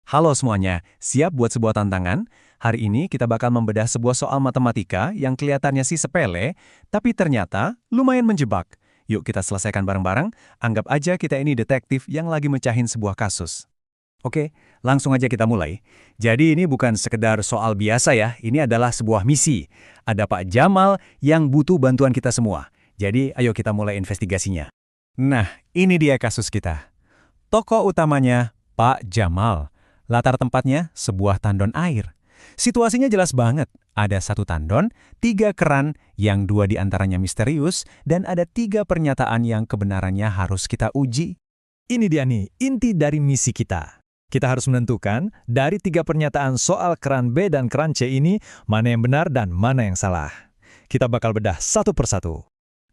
Halo semuanya, siap buat sebuah tantangan? Hari ini kita bakal membedah sebuah soal matematika yang kelihatannya sih sepele, tapi ternyata lumayan menjebak. Yuk kita selesaikan bareng-bareng, anggap aja kita ini detektif yang lagi mecahin sebuah kasus. Oke, langsung aja kita mulai. Jadi ini bukan sekedar soal biasa ya, ini adalah sebuah misi. Ada Pak Jamal yang butuh bantuan kita semua. Jadi ayo kita mulai investigasinya. Nah, ini dia kasus kita. Tokoh utamanya Pak Jamal. Latar tempatnya sebuah tandon air. Situasinya jelas banget. Ada satu tandon, 3 keran, yang 2 diantaranya misterius, dan ada 3 pernyataan yang kebenarannya harus kita uji. Ini dia nih, inti dari misi kita. Kita harus menentukan dari 3 pernyataan soal keran B dan keran C ini, mana yang benar dan mana yang salah. Kita bakal bedah satu persatu.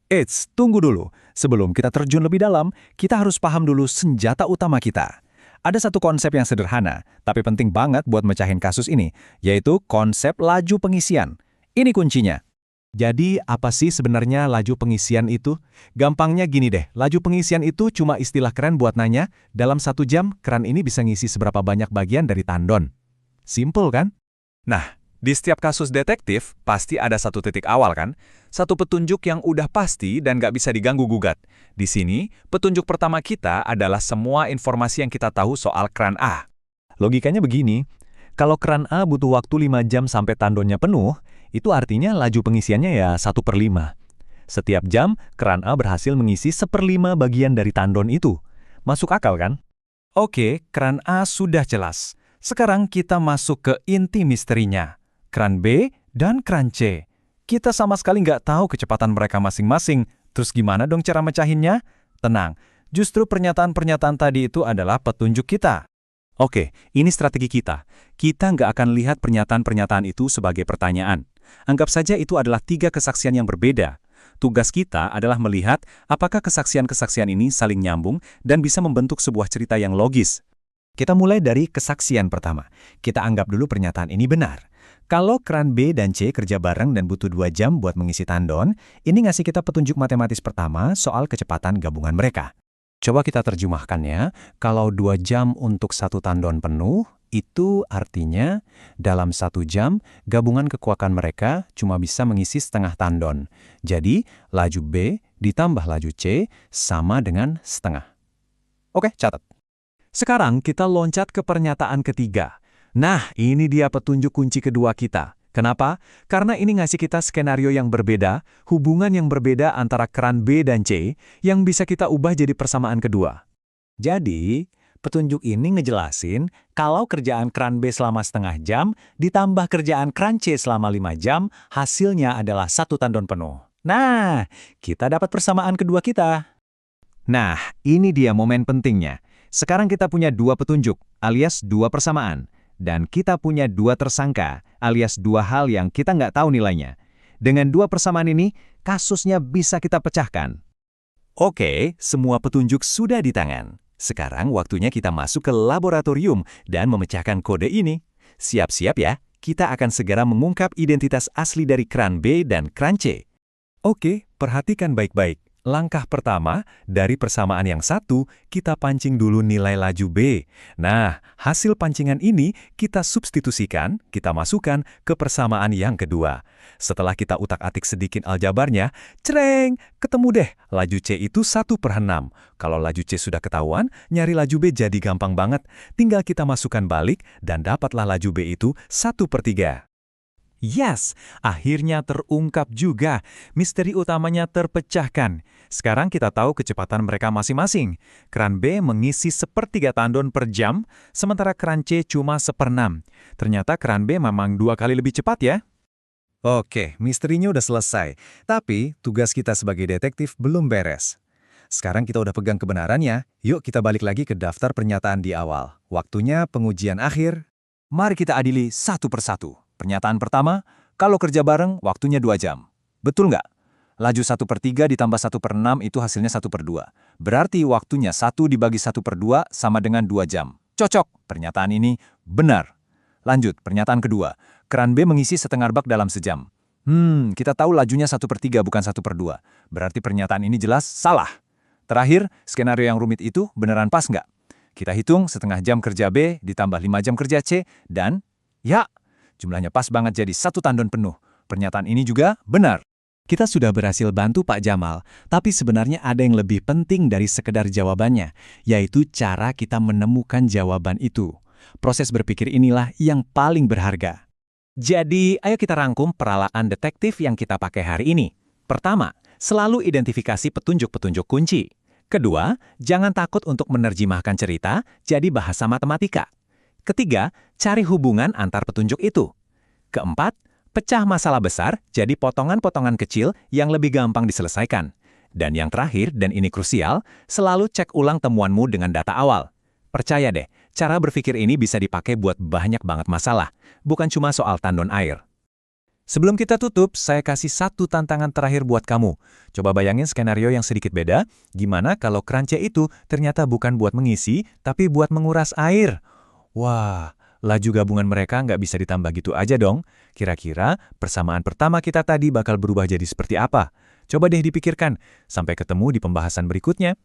Eits, tunggu dulu. Sebelum kita terjun lebih dalam, kita harus paham dulu senjata utama kita. Ada satu konsep yang sederhana, tapi penting banget buat mecahin kasus ini, yaitu konsep laju pengisian. Ini kuncinya. Jadi, apa sih sebenarnya laju pengisian itu? Gampangnya gini deh, laju pengisian itu cuma istilah keren buat nanya, dalam 1 jam, keran ini bisa ngisi seberapa banyak bagian dari tandon. Simple kan? Nah, di setiap kasus detektif, pasti ada satu titik awal kan? Satu petunjuk yang udah pasti dan nggak bisa diganggu-gugat. Di sini, petunjuk pertama kita adalah semua informasi yang kita tahu soal keran A. Logikanya begini, kalau keran A butuh waktu 5 jam sampai tandonnya penuh, itu artinya laju pengisiannya ya 1/5. Setiap jam, keran A berhasil mengisi 1/5 bagian dari tandon itu. Masuk akal kan? Oke, keran A sudah jelas. Sekarang kita masuk ke inti misterinya. Keran B dan keran C. Kita sama sekali nggak tahu kecepatan mereka masing-masing. Terus gimana dong cara mecahinnya? Tenang, justru pernyataan-pernyataan tadi itu adalah petunjuk kita. Oke, ini strategi kita. Kita nggak akan lihat pernyataan-pernyataan itu sebagai pertanyaan. Anggap saja itu adalah 3 kesaksian yang berbeda. Tugas kita adalah melihat apakah kesaksian-kesaksian ini saling nyambung dan bisa membentuk sebuah cerita yang logis. Kita mulai dari kesaksian pertama. Kita anggap dulu pernyataan ini benar. Kalau keran B dan C kerja bareng dan butuh 2 jam buat mengisi tandon, ini ngasih kita petunjuk matematis pertama soal kecepatan gabungan mereka. Coba kita terjemahkannya, kalau 2 jam untuk 1 tandon penuh, itu artinya dalam 1 jam gabungan kekuatan mereka cuma bisa mengisi setengah tandon. Jadi, laju B ditambah laju C sama dengan setengah. Oke, catat. Sekarang kita loncat ke pernyataan ketiga. Nah, ini dia petunjuk kunci kedua kita. Kenapa? Karena ini ngasih kita skenario yang berbeda, hubungan yang berbeda antara keran B dan C, yang bisa kita ubah jadi persamaan kedua. Jadi, petunjuk ini ngejelasin kalau kerjaan keran B selama setengah jam, ditambah kerjaan keran C selama 5 jam, hasilnya adalah 1 tandon penuh. Nah, kita dapat persamaan kedua kita. Nah, ini dia momen pentingnya. Sekarang kita punya 2 petunjuk, alias 2 persamaan. Dan kita punya 2 tersangka, alias 2 hal yang kita nggak tahu nilainya. Dengan 2 persamaan ini, kasusnya bisa kita pecahkan. Oke, semua petunjuk sudah di tangan. Sekarang waktunya kita masuk ke laboratorium dan memecahkan kode ini. Siap-siap ya, kita akan segera mengungkap identitas asli dari keran B dan keran C. Oke, perhatikan baik-baik. Langkah pertama, dari persamaan yang satu, kita pancing dulu nilai laju B. Nah, hasil pancingan ini kita substitusikan, kita masukkan ke persamaan yang kedua. Setelah kita utak-atik sedikit aljabarnya, cereng, ketemu deh, laju C itu 1/6. Kalau laju C sudah ketahuan, nyari laju B jadi gampang banget. Tinggal kita masukkan balik, dan dapatlah laju B itu 1/3. Yes, akhirnya terungkap juga. Misteri utamanya terpecahkan. Sekarang kita tahu kecepatan mereka masing-masing. Keran B mengisi 1/3 tandon per jam, sementara keran C cuma 1/6. Ternyata keran B memang 2 kali lebih cepat ya. Oke, misterinya udah selesai. Tapi tugas kita sebagai detektif belum beres. Sekarang kita udah pegang kebenarannya, yuk kita balik lagi ke daftar pernyataan di awal. Waktunya pengujian akhir. Mari kita adili satu persatu. Pernyataan pertama, kalau kerja bareng, waktunya 2 jam. Betul nggak? Laju 1/3 ditambah 1/6 itu hasilnya 1/2. Berarti waktunya 1 dibagi 1/2 sama dengan 2 jam. Cocok, pernyataan ini benar. Lanjut, pernyataan kedua. Keran B mengisi setengah bak dalam sejam. Kita tahu lajunya 1/3 bukan 1/2. Berarti pernyataan ini jelas salah. Terakhir, skenario yang rumit itu beneran pas nggak? Kita hitung setengah jam kerja B ditambah 5 jam kerja C, dan ya, jumlahnya pas banget jadi 1 tandon penuh. Pernyataan ini juga benar. Kita sudah berhasil bantu Pak Jamal, tapi sebenarnya ada yang lebih penting dari sekedar jawabannya, yaitu cara kita menemukan jawaban itu. Proses berpikir inilah yang paling berharga. Jadi, ayo kita rangkum peralaan detektif yang kita pakai hari ini. Pertama, selalu identifikasi petunjuk-petunjuk kunci. Kedua, jangan takut untuk menerjemahkan cerita jadi bahasa matematika. Ketiga, cari hubungan antar petunjuk itu. Keempat, pecah masalah besar jadi potongan-potongan kecil yang lebih gampang diselesaikan. Dan yang terakhir, dan ini krusial, selalu cek ulang temuanmu dengan data awal. Percaya deh, cara berpikir ini bisa dipakai buat banyak banget masalah, bukan cuma soal tandon air. Sebelum kita tutup, saya kasih 1 tantangan terakhir buat kamu. Coba bayangin skenario yang sedikit beda, gimana kalau keranjang itu ternyata bukan buat mengisi, tapi buat menguras air. Wah, laju gabungan mereka nggak bisa ditambah gitu aja dong. Kira-kira persamaan pertama kita tadi bakal berubah jadi seperti apa? Coba deh dipikirkan. Sampai ketemu di pembahasan berikutnya.